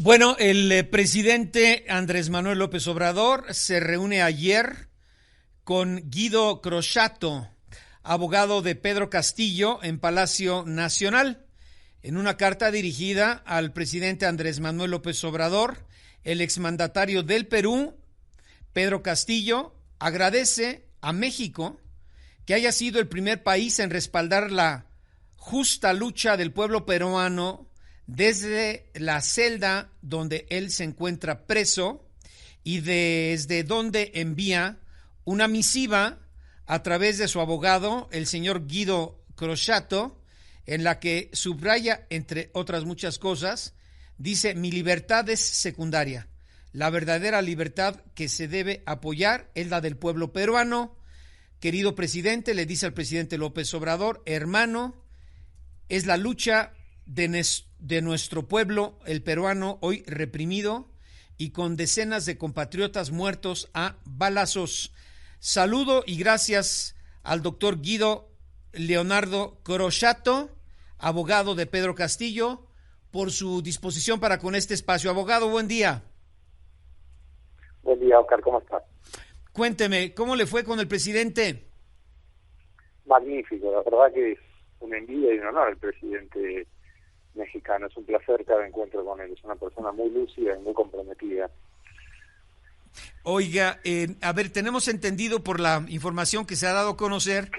Bueno, el presidente Andrés Manuel López Obrador se reúne ayer con Guido Croxatto, abogado de Pedro Castillo, en Palacio Nacional. En una carta dirigida al presidente Andrés Manuel López Obrador, el exmandatario del Perú, Pedro Castillo, agradece a México que haya sido el primer país en respaldar la justa lucha del pueblo peruano desde la celda donde él se encuentra preso y desde donde envía una misiva a través de su abogado, el señor Guido Croxatto, en la que subraya, entre otras muchas cosas, dice: mi libertad es secundaria. La verdadera libertad que se debe apoyar es la del pueblo peruano. Querido presidente, le dice al presidente López Obrador, hermano, es la lucha de nuestro pueblo, el peruano, hoy reprimido y con decenas de compatriotas muertos a balazos. Saludo y gracias al doctor Guido Leonardo Croxatto, abogado de Pedro Castillo, por su disposición para con este espacio. Abogado, buen día. Buen día, Oscar, ¿cómo estás? Cuénteme, ¿cómo le fue con el presidente? Magnífico, la verdad que es una envidia y un honor el presidente mexicano. Es un placer cada encuentro con él. Es una persona muy lúcida y muy comprometida. Oiga, a ver, tenemos entendido por la información que se ha dado a conocer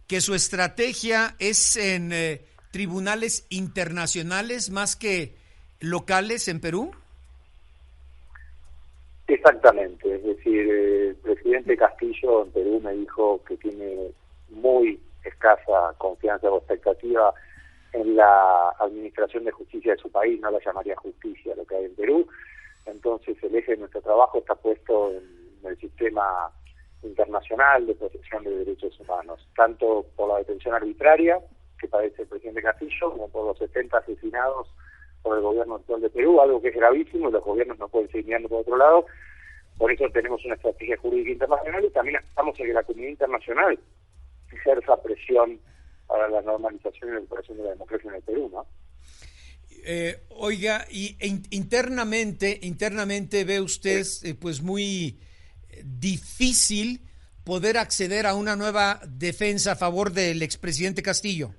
que su estrategia es en tribunales internacionales más que locales en Perú. Exactamente, es decir, el presidente Castillo en Perú me dijo que tiene muy escasa confianza o expectativa en la administración de justicia de su país, no la llamaría justicia lo que hay en Perú. Entonces el eje de nuestro trabajo está puesto en el sistema internacional de protección de derechos humanos, tanto por la detención arbitraria que padece el presidente Castillo, como por los 70 asesinados por el gobierno actual de Perú, algo que es gravísimo y los gobiernos no pueden seguir mirando por otro lado. Por eso tenemos una estrategia jurídica internacional y también estamos en que la comunidad internacional ejerza presión para la normalización y la recuperación de la democracia en el Perú, ¿no? Oiga, y internamente ve usted pues muy difícil poder acceder a una nueva defensa a favor del expresidente Castillo.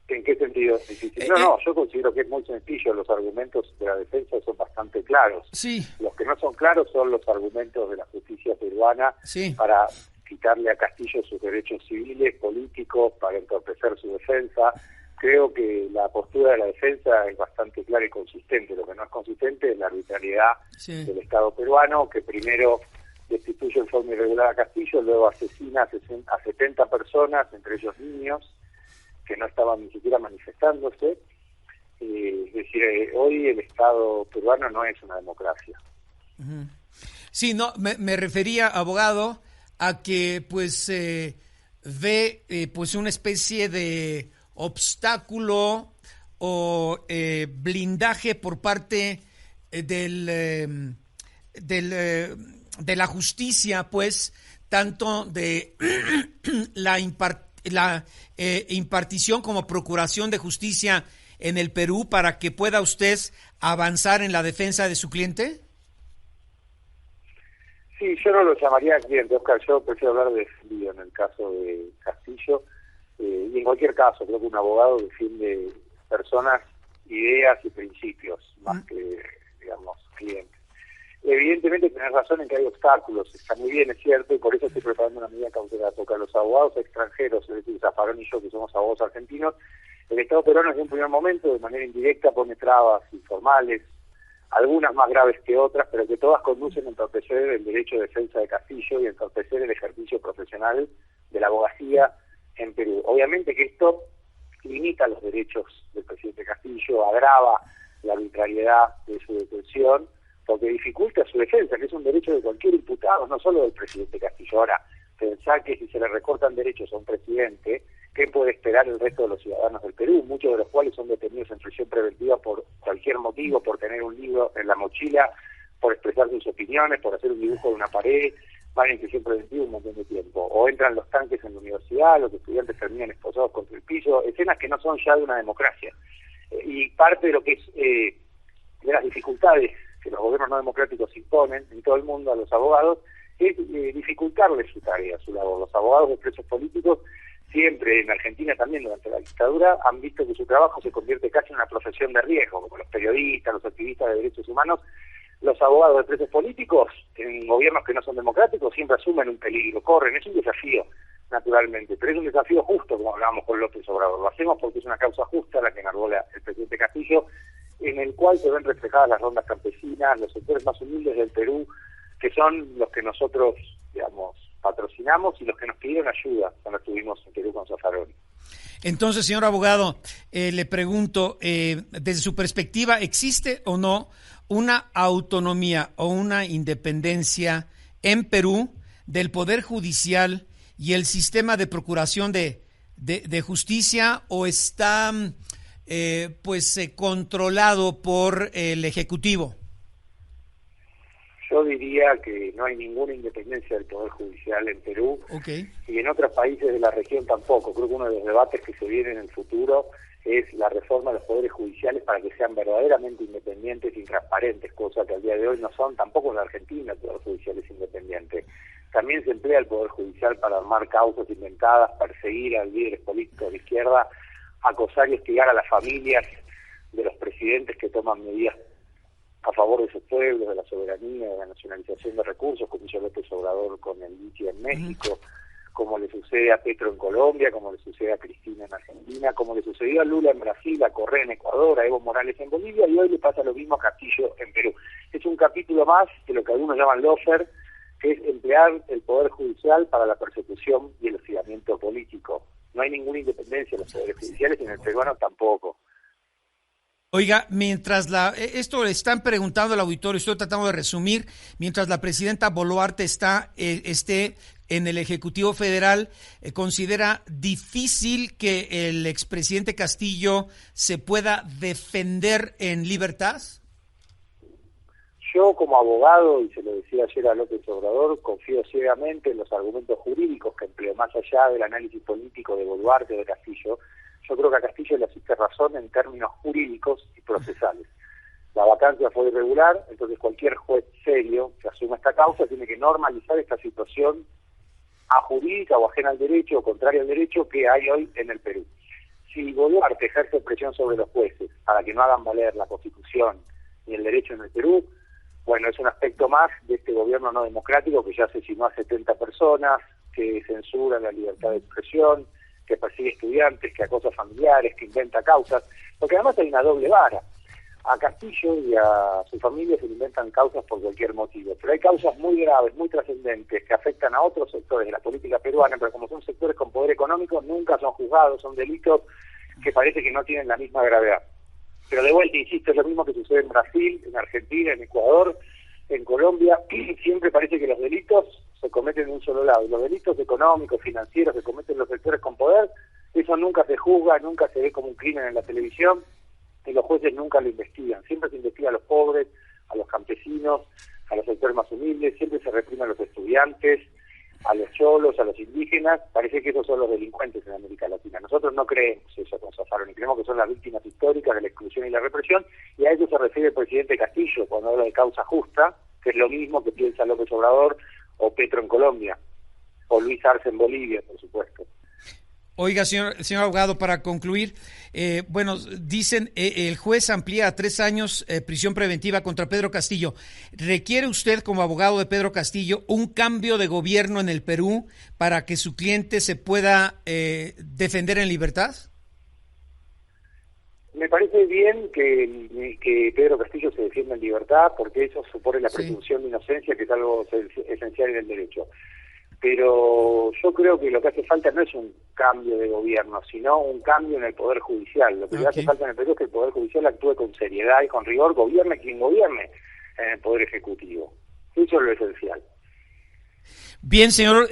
¿En qué sentido es difícil? No, yo considero que es muy sencillo. Los argumentos de la defensa son bastante claros. Sí. Los que no son claros son los argumentos de la justicia peruana para quitarle a Castillo sus derechos civiles, políticos, para entorpecer su defensa. Creo que la postura de la defensa es bastante clara y consistente. Lo que no es consistente es la arbitrariedad del Estado peruano, que primero destituye en forma irregular a Castillo, luego asesina a 70 personas, entre ellos niños, que no estaban ni siquiera manifestándose. Es decir, hoy el Estado peruano no es una democracia. Sí, no, me refería, abogado, a que pues ve pues una especie de obstáculo o blindaje por parte de la justicia, pues, tanto de la impartición como procuración de justicia en el Perú, para que pueda usted avanzar en la defensa de su cliente? Sí, yo no lo llamaría cliente, Oscar. Yo prefiero hablar de defendido en el caso de Castillo. Y en cualquier caso, creo que un abogado defiende personas, ideas y principios, más que, digamos, clientes. Evidentemente tenés razón en que hay obstáculos, está muy bien, es cierto, y por eso estoy preparando una medida cautelar, porque a los abogados extranjeros, es decir, Zaffaroni y yo, que somos abogados argentinos, el Estado peruano desde un primer momento, de manera indirecta, pone trabas informales, algunas más graves que otras, pero que todas conducen a entorpecer el derecho de defensa de Castillo y a entorpecer el ejercicio profesional de la abogacía en Perú. Obviamente que esto limita los derechos del presidente Castillo, agrava la arbitrariedad de su detención, porque dificulta su defensa, que es un derecho de cualquier imputado, no solo del presidente Castillo. Ahora, pensar que si se le recortan derechos a un presidente, ¿qué puede esperar el resto de los ciudadanos del Perú? Muchos de los cuales son detenidos en prisión preventiva por cualquier motivo, por tener un libro en la mochila, por expresar sus opiniones, por hacer un dibujo de una pared, van en prisión preventiva un montón de tiempo. O entran los tanques en la universidad, los estudiantes terminan esposados contra el piso, escenas que no son ya de una democracia. Y parte de lo que es de las dificultades que los gobiernos no democráticos imponen en todo el mundo a los abogados es dificultarles su tarea, su labor. Los abogados de presos políticos siempre, en Argentina también durante la dictadura, han visto que su trabajo se convierte casi en una profesión de riesgo, como los periodistas, los activistas de derechos humanos. Los abogados de presos políticos, en gobiernos que no son democráticos, siempre asumen un peligro, corren. Es un desafío, naturalmente, pero es un desafío justo, como hablábamos con López Obrador. Lo hacemos porque es una causa justa la que enarbola el presidente Castillo, en el cual se ven reflejadas las rondas campesinas, los sectores más humildes del Perú, que son los que nosotros, digamos, patrocinamos y los que nos pidieron ayuda cuando estuvimos en Perú con Zaffaroni. Entonces, señor abogado, le pregunto, desde su perspectiva, ¿existe o no una autonomía o una independencia en Perú del Poder Judicial y el sistema de procuración de justicia, o está controlado por el Ejecutivo? Yo diría que no hay ninguna independencia del Poder Judicial en Perú, Okay. Y en otros países de la región tampoco. Creo que uno de los debates que se viene en el futuro es la reforma de los poderes judiciales para que sean verdaderamente independientes y transparentes, cosa que al día de hoy no son, tampoco en la Argentina el Poder Judicial es independiente. También se emplea el Poder Judicial para armar causas inventadas, perseguir a líderes políticos de izquierda, acosar y hostigar a las familias de los presidentes que toman medidas a favor de sus pueblos, de la soberanía, de la nacionalización de recursos, como hizo López Obrador con el litio en México, como le sucede a Petro en Colombia, como le sucede a Cristina en Argentina, como le sucedió a Lula en Brasil, a Correa en Ecuador, a Evo Morales en Bolivia, y hoy le pasa lo mismo a Castillo en Perú. Es un capítulo más de lo que algunos llaman lawfare, que es emplear el Poder Judicial para la persecución y el hostigamiento político. No hay ninguna independencia en los poderes judiciales y en el peruano tampoco. Oiga, mientras esto le están preguntando al auditorio, estoy tratando de resumir, mientras la presidenta Boluarte esté en el Ejecutivo Federal, ¿considera difícil que el expresidente Castillo se pueda defender en libertad? Yo, como abogado, y se lo decía ayer a López Obrador, confío ciegamente en los argumentos jurídicos que empleó, más allá del análisis político de Boluarte o de Castillo. Yo creo que a Castillo le asiste razón en términos jurídicos y procesales. La vacancia fue irregular, entonces cualquier juez serio que asuma esta causa tiene que normalizar esta situación ajurídica o ajena al derecho o contraria al derecho que hay hoy en el Perú. Si Boluarte ejerce presión sobre los jueces para que no hagan valer la Constitución ni el derecho en el Perú, bueno, es un aspecto más de este gobierno no democrático que ya asesinó a 70 personas, que censura la libertad de expresión, que persigue estudiantes, que acosa familiares, que inventa causas, porque además hay una doble vara. A Castillo y a su familia se le inventan causas por cualquier motivo, pero hay causas muy graves, muy trascendentes, que afectan a otros sectores de la política peruana, pero como son sectores con poder económico, nunca son juzgados, son delitos que parece que no tienen la misma gravedad. Pero de vuelta, insisto, es lo mismo que sucede en Brasil, en Argentina, en Ecuador, en Colombia. Siempre parece que los delitos se cometen en un solo lado. Los delitos económicos, financieros que cometen los sectores con poder, eso nunca se juzga, nunca se ve como un crimen en la televisión y los jueces nunca lo investigan. Siempre se investiga a los pobres, a los campesinos, a los sectores más humildes, siempre se reprime a los estudiantes, a los cholos, a los indígenas. Parece que esos son los delincuentes en América Latina. Nosotros no creemos eso con Zaffaroni, creemos que son las víctimas históricas de la exclusión y la represión, y a eso se refiere el presidente Castillo cuando habla de causa justa, que es lo mismo que piensa López Obrador o Petro en Colombia, o Luis Arce en Bolivia, por supuesto. Oiga, señor abogado, para concluir, dicen el juez amplía a 3 años prisión preventiva contra Pedro Castillo. ¿Requiere usted, como abogado de Pedro Castillo, un cambio de gobierno en el Perú para que su cliente se pueda defender en libertad? Me parece bien que Pedro Castillo se defienda en libertad, porque eso supone la presunción de inocencia, que es algo esencial en el derecho. Pero yo creo que lo que hace falta no es un cambio de gobierno, sino un cambio en el Poder Judicial. Lo que le hace falta en el Perú es que el Poder Judicial actúe con seriedad y con rigor, gobierne quien gobierne en el Poder Ejecutivo. Eso es lo esencial. Bien, señor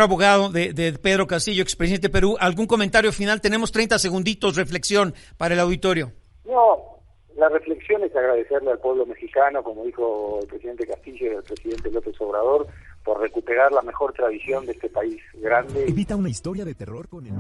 abogado de Pedro Castillo, expresidente de Perú, ¿algún comentario final? Tenemos 30 segunditos, reflexión para el auditorio. No, la reflexión es agradecerle al pueblo mexicano, como dijo el presidente Castillo y el presidente López Obrador, por recuperar la mejor tradición de este país grande. Evita una historia de terror con el...